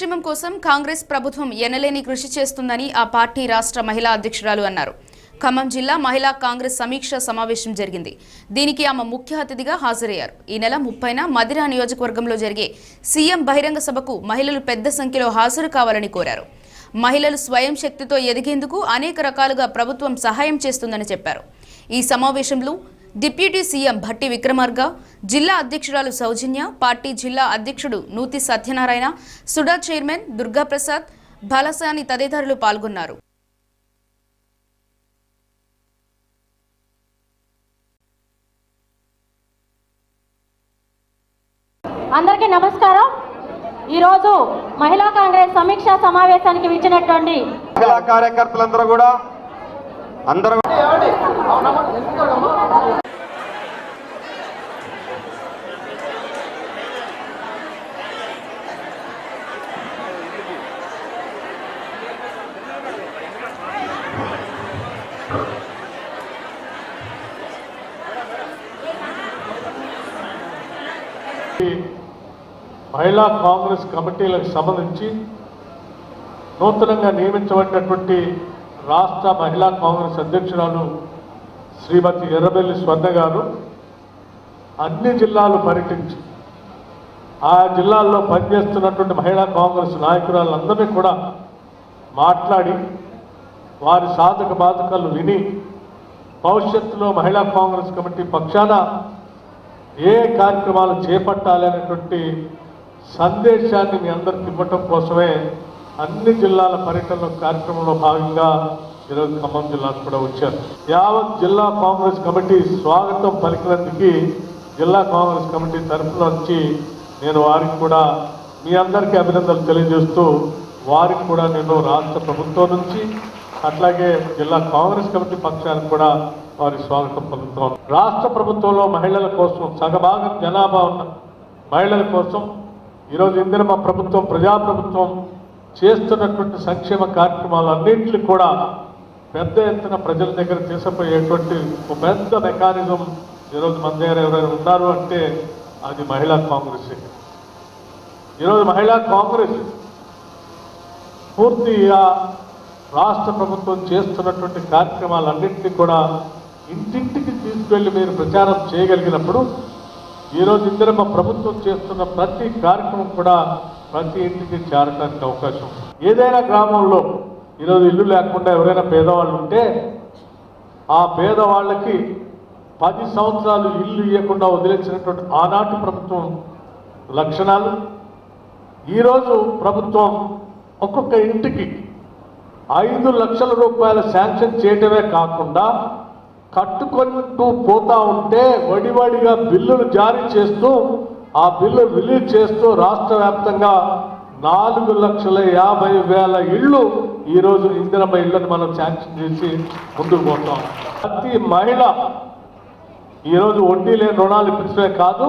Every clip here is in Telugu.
సంక్షేమం కోసం కాంగ్రెస్ ప్రభుత్వం ఎనలేని కృషి చేస్తుందని ఆ పార్టీ రాష్ట్ర మహిళా అధ్యక్షురాలు అన్నారు. ఖమ్మం జిల్లా మహిళా కాంగ్రెస్ సమీక్ష సమావేశం జరిగింది. దీనికి ఆమె ముఖ్య అతిథిగా హాజరయ్యారు. ఈ నెల 30న మదిరా నియోజకవర్గంలో జరిగే సీఎం బహిరంగ సభకు మహిళలు పెద్ద సంఖ్యలో హాజరు కావాలని కోరారు. మహిళలు స్వయం శక్తితో ఎదిగేందుకు అనేక రకాలుగా ప్రభుత్వం సహాయం చేస్తుందని చెప్పారు. ఈ సమావేశంలో డిప్యూటీ సీఎం భట్టి విక్రమార్క, జిల్లా అధ్యక్షురాలు సౌజన్య, పార్టీ జిల్లా అధ్యక్షుడు నూతి సత్యనారాయణ, సుడా చైర్మన్ దుర్గాప్రసాద్, బాలసాని తదితరులు పాల్గొన్నారు. అందరికీ నమస్కారం. ఈరోజు మహిళా కాంగ్రెస్ సమీక్షా సమావేశానికి విచ్చినటువంటి మహిళా కార్యకర్తలందరూ కూడా అందరూ మహిళా కాంగ్రెస్ కమిటీలకు సంబంధించి నూతనంగా నియమించబడినటువంటి రాష్ట్ర మహిళా కాంగ్రెస్ అధ్యక్షురాలు శ్రీమతి ఎర్రబెల్లి స్వర్ణ గారు అన్ని జిల్లాలు పర్యటించి ఆ జిల్లాల్లో పనిచేస్తున్నటువంటి మహిళా కాంగ్రెస్ నాయకురాలందరినీ కూడా మాట్లాడి వారి సాధక బాధకాలు విని భవిష్యత్తులో మహిళా కాంగ్రెస్ కమిటీ పక్షాన ఏ కార్యక్రమాలు చేపట్టాలి అనేటువంటి సందేశాన్ని మీ అందరికి ఇవ్వటం కోసమే అన్ని జిల్లాల పర్యటనలో కార్యక్రమంలో భాగంగా ఈరోజు ఖమ్మం జిల్లాకు కూడా వచ్చారు. యావత్ జిల్లా కాంగ్రెస్ కమిటీ స్వాగతం పలికినందుకు జిల్లా కాంగ్రెస్ కమిటీ తరఫున వచ్చి నేను వారికి కూడా మీ అందరికీ అభినందనలు తెలియజేస్తూ వారికి కూడా నేను రాష్ట్ర ప్రభుత్వం నుంచి అట్లాగే జిల్లా కాంగ్రెస్ కమిటీ పక్షానికి కూడా వారి స్వాగతం పలుకుతాం. రాష్ట్ర ప్రభుత్వంలో మహిళల కోసం సగభాగం జనాభా ఉన్న మహిళల కోసం ఈరోజు ఇందిరమ్మ ప్రభుత్వం ప్రజాప్రభుత్వం చేస్తున్నటువంటి సంక్షేమ కార్యక్రమాలన్నింటినీ కూడా పెద్ద ఎత్తున ప్రజల దగ్గర తీసుకుపోయేటువంటి ఒక పెద్ద మెకానిజం ఈరోజు మన దగ్గర ఎవరైనా ఉన్నారు అంటే అది మహిళా కాంగ్రెస్. ఈరోజు మహిళా కాంగ్రెస్ పూర్తిగా రాష్ట్ర ప్రభుత్వం చేస్తున్నటువంటి కార్యక్రమాలన్నింటినీ కూడా ఇంటింటికి తీసుకువెళ్ళి మీరు ప్రచారం చేయగలిగినప్పుడు ఈరోజు ఇందిరమ్మ ప్రభుత్వం చేస్తున్న ప్రతి కార్యక్రమం కూడా ప్రతి ఇంటికి చేరడానికి అవకాశం. ఏదైనా గ్రామంలో ఈరోజు ఇల్లు లేకుండా ఎవరైనా పేదవాళ్ళు ఉంటే ఆ పేదవాళ్ళకి 10 సంవత్సరాలు ఇల్లు ఇవ్వకుండా వదిలేసినటువంటి ఆనాటి ప్రభుత్వం లక్షణాలు ఈరోజు ప్రభుత్వం ఒక్కొక్క ఇంటికి 5 లక్షల రూపాయల శాంక్షన్ చేయటమే కాకుండా కట్టుకుంటూ పోతా ఉంటే వడివడిగా బిల్లులు జారీ చేస్తూ ఆ బిల్లు రిలీజ్ చేస్తూ రాష్ట్ర వ్యాప్తంగా 4,50,000 ఇళ్ళు ఈరోజు ఇందిరమ్మ ఇళ్లను మనం శాంక్షన్ చేసి ముందుకు పోతాం. ప్రతి మహిళ ఈరోజు వడ్డీ లేని రుణాలు ఇప్పించడమే కాదు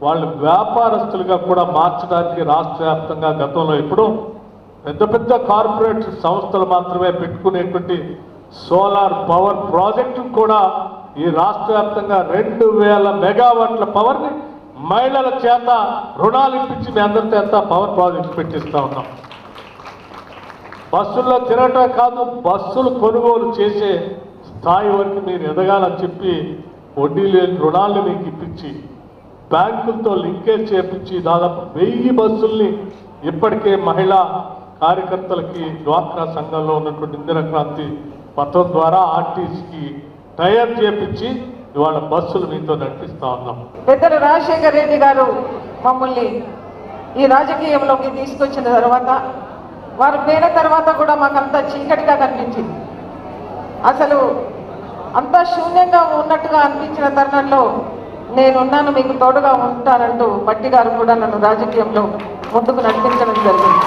వాళ్ళు వ్యాపారస్తులుగా కూడా మార్చడానికి రాష్ట్ర వ్యాప్తంగా గతంలో ఇప్పుడు పెద్ద పెద్ద కార్పొరేట్ సంస్థలు మాత్రమే పెట్టుకునేటువంటి సోలార్ పవర్ ప్రాజెక్టు కూడా ఈ రాష్ట్ర వ్యాప్తంగా 2,000 మెగావాట్ల పవర్ని మహిళల చేత రుణాలు ఇప్పించి మీ అందరి చేత పవర్ ప్రాజెక్టు పెట్టిస్తూ ఉన్నాం. బస్సుల్లో తిరగటం కాదు బస్సులు కొనుగోలు చేసే స్థాయి వరకు మీరు ఎదగాలని చెప్పి వడ్డీ లేని రుణాలను మీకు ఇప్పించి బ్యాంకులతో లింకేజ్ చేపించి దాదాపు 1000 బస్సుల్ని ఇప్పటికే మహిళా కార్యకర్తలకి డ్వాక్రా సంఘంలో ఉన్నటువంటి ఇందిరా క్రాంతి పథకం ద్వారా ఆర్టీసీకి టైర్ చేపించి ఇవాళ బస్సులు మీతో నడిపిస్తా ఉన్నాం. పెద్దలు రాజశేఖర రెడ్డి గారు మమ్మల్ని ఈ రాజకీయంలోకి తీసుకొచ్చిన తర్వాత వారు పోయిన తర్వాత కూడా మాకంతా చీకటిగా కనిపించింది. అసలు అంతా శూన్యంగా ఉన్నట్టుగా అనిపించిన తరుణంలో నేనున్నాను మీకు తోడుగా ఉంటానంటూ భట్టి గారు కూడా నన్ను రాజకీయంలో ముందుకు నడిపించడం జరిగింది.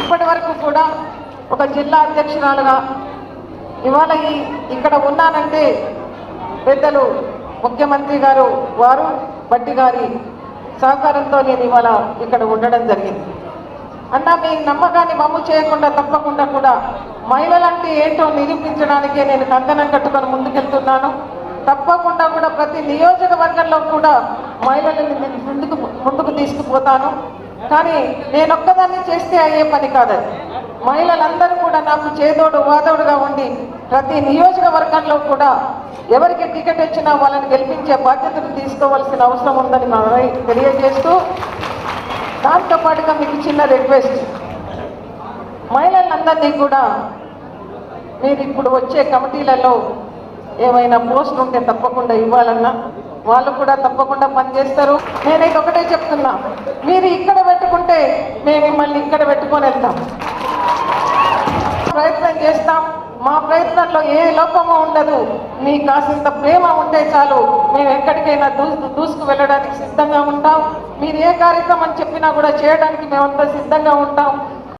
ఇప్పటి వరకు కూడా ఒక జిల్లా అధ్యక్షురాలుగా ఇవాళ ఇక్కడ ఉన్నానంటే పెద్దలు ముఖ్యమంత్రి గారు వారు భట్టి గారి సహకారంతో నేను ఇవాళ ఇక్కడ ఉండడం జరిగింది. అన్న మీ నమ్మకాన్ని మమ్ము చేయకుండా తప్పకుండా కూడా మహిళలంటే ఏంటో నిరూపించడానికే నేను కంకణం కట్టుకొని ముందుకెళ్తున్నాను. తప్పకుండా కూడా ప్రతి నియోజకవర్గంలో కూడా మహిళలను ముందుకు తీసుకుపోతాను. కానీ నేను ఒక్కదాన్ని చేస్తే అయ్యే పని కాదది. మహిళలందరూ కూడా నాకు చేదోడు వాదోడుగా ఉండి ప్రతి నియోజకవర్గంలో కూడా ఎవరికి టికెట్ ఇచ్చినా వాళ్ళని గెలిపించే బాధ్యతను తీసుకోవాల్సిన అవసరం ఉందని తెలియజేస్తూ, దాంతో పాటుగా మీకు చిన్న రిక్వెస్ట్, మహిళలందరినీ కూడా మీరు ఇప్పుడు వచ్చే కమిటీలలో ఏమైనా పోస్టులు ఉంటే తప్పకుండా ఇవ్వాలన్నా వాళ్ళు కూడా తప్పకుండా పనిచేస్తారు. నేనైతే ఒకటే చెప్తున్నా, మీరు ఇక్కడ పెట్టుకుంటే మేము మిమ్మల్ని ఇక్కడ పెట్టుకొని వెళ్తాం, ప్రయత్నం చేస్తాం. మా ప్రయత్నంలో ఏ లోపము ఉండదు. మీకు కాసింత ప్రేమ ఉంటే చాలు, మేము ఎక్కడికైనా దూసుకు వెళ్ళడానికి సిద్ధంగా ఉంటాం. మీరు ఏ కార్యక్రమం చెప్పినా కూడా చేయడానికి మేమంతా సిద్ధంగా ఉంటాం.